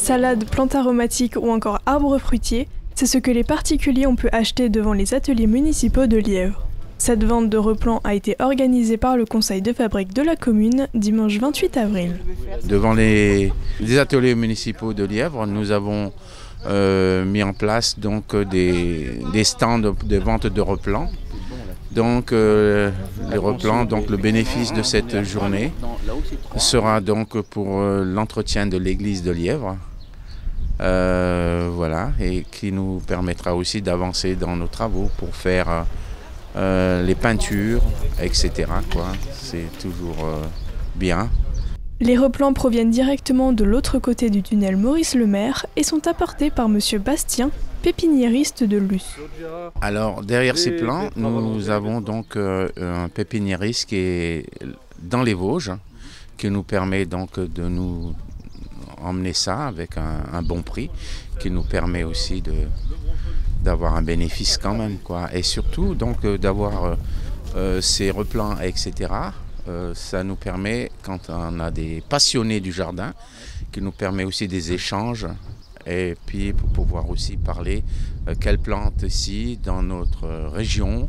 Salades, plantes aromatiques ou encore arbres fruitiers, c'est ce que les particuliers ont pu acheter devant les ateliers municipaux de Lièvre. Cette vente de replants a été organisée par le conseil de fabrique de la commune dimanche 28 avril. Devant les ateliers municipaux de Lièvre, nous avons mis en place donc des stands de vente de replants. Donc les replants, donc le bénéfice de cette journée sera donc pour l'entretien de l'église de Lièvre. Voilà, et qui nous permettra aussi d'avancer dans nos travaux pour faire les peintures, etc. C'est toujours bien. Les replants proviennent directement de l'autre côté du tunnel Maurice-Lemaire et sont apportés par M. Bastien, pépiniériste de Luce. Alors derrière ces plants, nous avons donc un pépiniériste qui est dans les Vosges, qui nous permet donc de nous emmener ça avec un bon prix, qui nous permet aussi d'avoir un bénéfice quand même, quoi. Et surtout donc d'avoir ces replants, etc. Ça nous permet, quand on a des passionnés du jardin, qui nous permet aussi des échanges et puis pour pouvoir aussi parler quelles plantes ici dans notre région,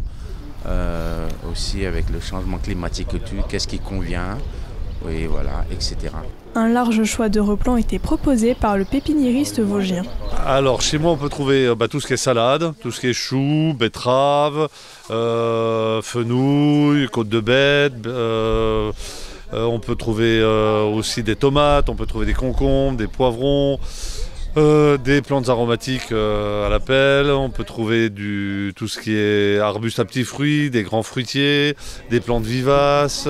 aussi avec le changement climatique, qu'est-ce qui convient, et voilà, etc. Un large choix de replants était proposé par le pépiniériste vosgien. Alors chez moi on peut trouver tout ce qui est salade, tout ce qui est choux, betteraves, fenouil, côte de bête, on peut trouver aussi des tomates, on peut trouver des concombres, des poivrons, des plantes aromatiques à la pelle, on peut trouver tout ce qui est arbustes à petits fruits, des grands fruitiers, des plantes vivaces.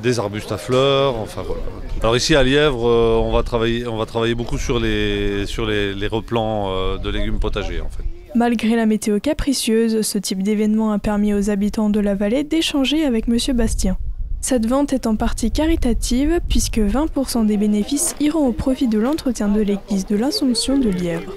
Des arbustes à fleurs, enfin voilà. Alors ici à Lièvre, on va travailler beaucoup sur les replants de légumes potagers en fait. Malgré la météo capricieuse, ce type d'événement a permis aux habitants de la vallée d'échanger avec M. Bastien. Cette vente est en partie caritative puisque 20% des bénéfices iront au profit de l'entretien de l'église de l'Assomption de Lièvre.